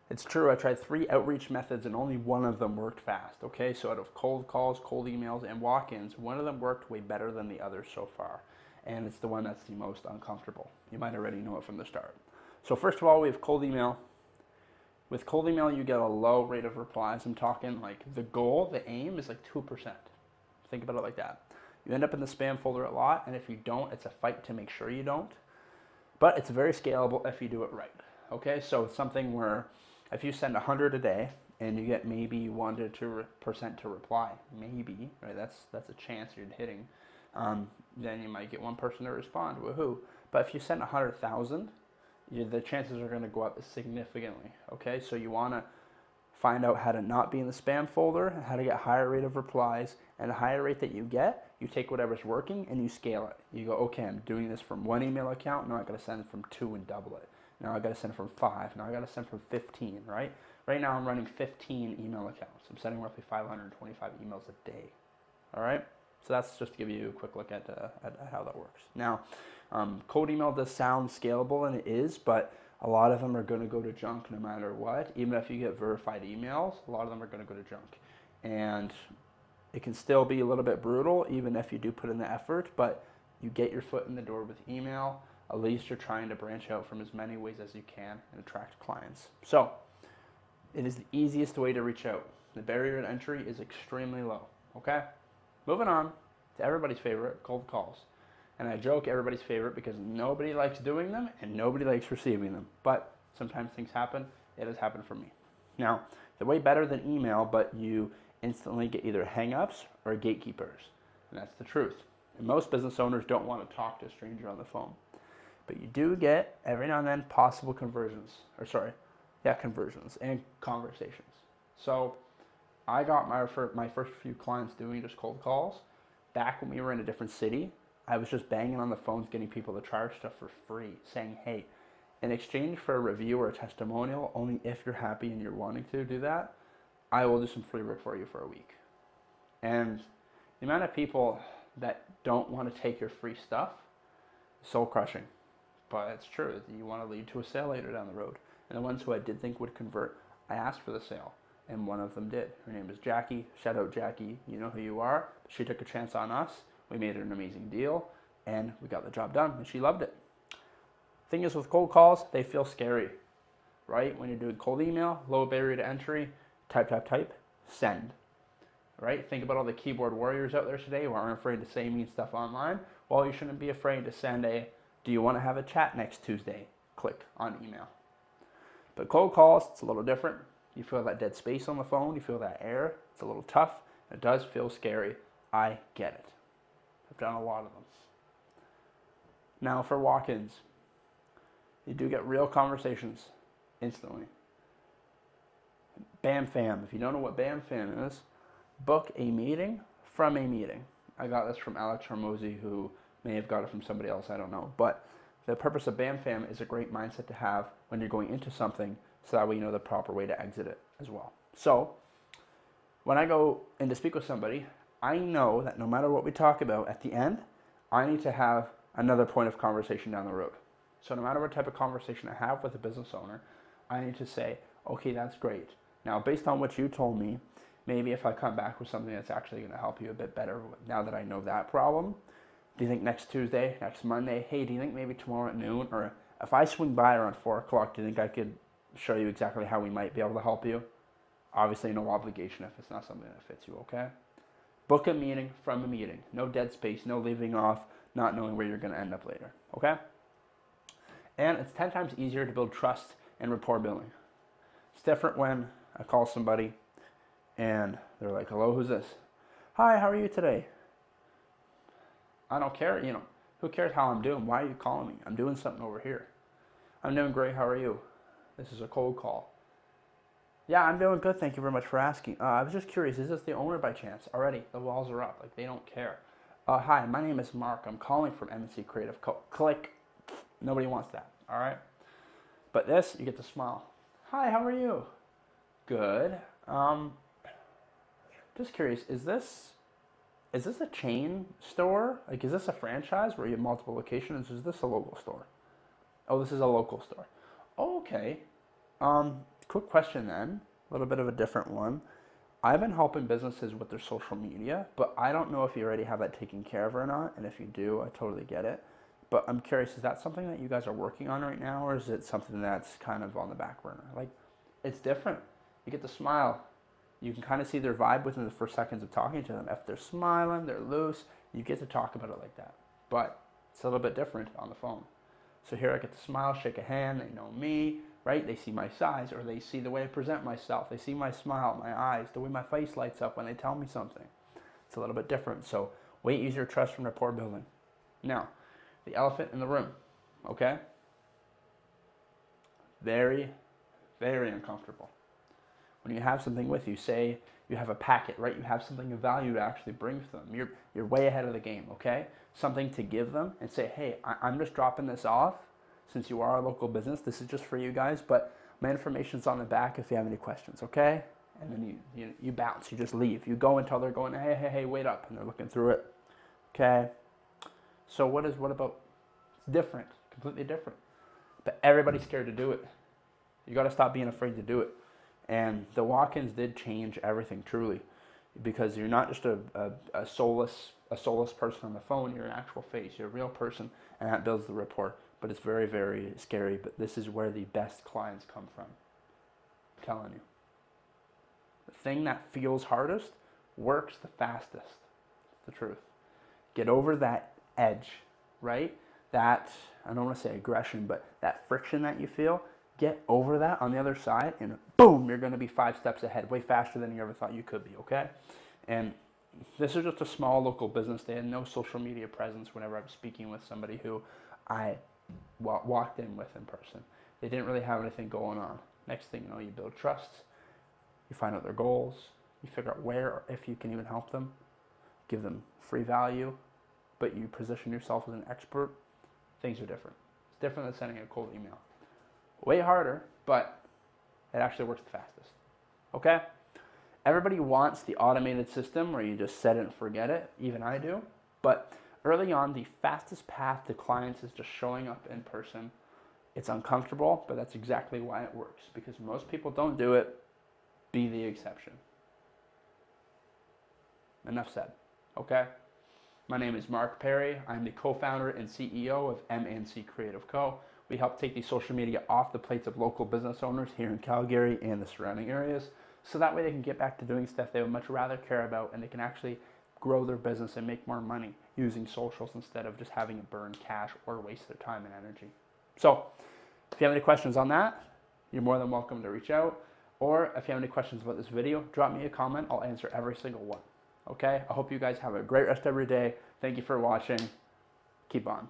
It's true. I tried 3 outreach methods and only one of them worked fast. Okay, so out of cold calls, cold emails, and walk-ins, one of them worked way better than the others so far, and it's the one that's the most uncomfortable. You might already know it from the start. So first of all, we have cold email. With cold email, you get a low rate of replies. I'm talking like the goal, the aim is like 2%. Think about it like that. You end up in the spam folder a lot, and if you don't, it's a fight to make sure you don't. But it's very scalable if you do it right. Okay, so it's something where if you send 100 a day and you get maybe 1 to 2% to reply, maybe, right? That's a chance you're hitting. Then you might get one person to respond. Woohoo! But if you send 100,000, the chances are going to go up significantly. Okay, so you want to find out how to not be in the spam folder, how to get a higher rate of replies, and the higher rate that you get, you take whatever's working and you scale it. You go, okay, I'm doing this from 1 email account, now I got to send from 2 and double it. Now I got to send from 5, now I got to send from 15, right? Right now I'm running 15 email accounts. I'm sending roughly 525 emails a day, all right? So that's just to give you a quick look at how that works. Now, cold email does sound scalable, and it is, but a lot of them are going to go to junk no matter what. Even if you get verified emails, a lot of them are going to go to junk. And it can still be a little bit brutal, even if you do put in the effort, but you get your foot in the door with email. At least you're trying to branch out from as many ways as you can and attract clients. So it is the easiest way to reach out. The barrier to entry is extremely low, okay? Moving on to everybody's favorite, cold calls. And I joke everybody's favorite because nobody likes doing them and nobody likes receiving them. But sometimes things happen. It has happened for me. Now, they're way better than email, but you instantly get either hang-ups or gatekeepers. And that's the truth. And most business owners don't want to talk to a stranger on the phone. But you do get, every now and then, possible conversions. Conversions and conversations. So I got my first few clients doing just cold calls. Back when we were in a different city, I was just banging on the phones getting people to try our stuff for free, saying, hey, in exchange for a review or a testimonial, only if you're happy and you're wanting to do that, I will do some free work for you for a week. And the amount of people that don't want to take your free stuff is soul crushing. But it's true. You want to lead to a sale later down the road. And the ones who I did think would convert, I asked for the sale. And one of them did. Her name is Jackie. Shout out Jackie. You know who you are. She took a chance on us. We made it an amazing deal. And we got the job done. And she loved it. Thing is with cold calls, they feel scary. Right? When you're doing cold email, low barrier to entry, type, send. Right? Think about all the keyboard warriors out there today who aren't afraid to say mean stuff online. Well, you shouldn't be afraid to send a, do you want to have a chat next Tuesday? Click on email. But cold calls, it's a little different. You feel that dead space on the phone. You feel that air. It's a little tough. It does feel scary. I get it. I've done a lot of them. Now for walk-ins, you do get real conversations instantly. BAMFAM. If you don't know what BAMFAM is, book a meeting from a meeting. I got this from Alex Hormozy, who may have got it from somebody else. I don't know. But the purpose of BAMFAM is a great mindset to have when you're going into something, so that way you know the proper way to exit it as well. So when I go in to speak with somebody, I know that no matter what we talk about at the end, I need to have another point of conversation down the road. So no matter what type of conversation I have with a business owner, I need to say, okay, that's great. Now, based on what you told me, maybe if I come back with something that's actually going to help you a bit better now that I know that problem, do you think next Tuesday, next Monday, hey, do you think maybe tomorrow at noon, or if I swing by around 4 o'clock, do you think I could show you exactly how we might be able to help you? Obviously, no obligation if it's not something that fits you, okay? Book a meeting from a meeting. No dead space, no leaving off, not knowing where you're going to end up later, okay? And it's 10 times easier to build trust and rapport building. It's different when I call somebody and they're like, hello, who's this? Hi, how are you today? I don't care, who cares how I'm doing? Why are you calling me? I'm doing something over here. I'm doing great, how are you? This is a cold call. Yeah, I'm doing good, thank you very much for asking. I was just curious, is this the owner by chance? Already, the walls are up, like they don't care. Hi, my name is Mark. I'm calling from MNC Creative Co. Click. Nobody wants that, all right? But this, you get to smile. Hi, how are you? Good. Just curious, is this a chain store? Like, is this a franchise where you have multiple locations? Is this a local store? Oh, this is a local store. Oh, okay. quick question then, a little bit of a different one. I've been helping businesses with their social media, but I don't know if you already have that taken care of or not. And if you do, I totally get it. But I'm curious, is that something that you guys are working on right now, or is it something that's kind of on the back burner? Like, it's different. You get to smile. You can kind of see their vibe within the first seconds of talking to them. If they're smiling, they're loose, you get to talk about it like that. But it's a little bit different on the phone. So here I get to smile, shake a hand, they know me, right? They see my size, or they see the way I present myself. They see my smile, my eyes, the way my face lights up when they tell me something. It's a little bit different. So way easier trust and rapport building. Now, the elephant in the room, okay? Very, very uncomfortable. When you have something with you, say you have a packet, right? You have something of value to actually bring to them. You're way ahead of the game, okay? Something to give them and say, hey, I'm just dropping this off. Since you are a local business, this is just for you guys, but my information's on the back if you have any questions, okay? And then you bounce, you just leave. You go until they're going, hey, wait up, and they're looking through it, okay? So what about, it's different, completely different. But everybody's scared to do it. You got to stop being afraid to do it. And the walk-ins did change everything, truly, because you're not just a soulless person on the phone. You're an actual face. You're a real person, and that builds the rapport. But it's very, very scary. But this is where the best clients come from. I'm telling you. The thing that feels hardest works the fastest. It's the truth. Get over that edge, right? That, I don't want to say aggression, but that friction that you feel. Get over that on the other side, and boom, you're going to be 5 steps ahead, way faster than you ever thought you could be, okay? And this is just a small local business. They had no social media presence whenever I was speaking with somebody who I walked in with in person. They didn't really have anything going on. Next thing you know, you build trust, you find out their goals, you figure out where or if you can even help them, give them free value, but you position yourself as an expert. Things are different. It's different than sending a cold email. Way harder, but it actually works the fastest. Okay? Everybody wants the automated system where you just set it and forget it. Even I do. But early on, the fastest path to clients is just showing up in person. It's uncomfortable, but that's exactly why it works. Because most people don't do it. Be the exception. Enough said. Okay? My name is Mark Perry. I'm the co-founder and CEO of M&C Creative Co. We help take the social media off the plates of local business owners here in Calgary and the surrounding areas, so that way they can get back to doing stuff they would much rather care about, and they can actually grow their business and make more money using socials instead of just having it burn cash or waste their time and energy. So if you have any questions on that, you're more than welcome to reach out. Or if you have any questions about this video, drop me a comment. I'll answer every single one. Okay? I hope you guys have a great rest of your day. Thank you for watching. Keep on.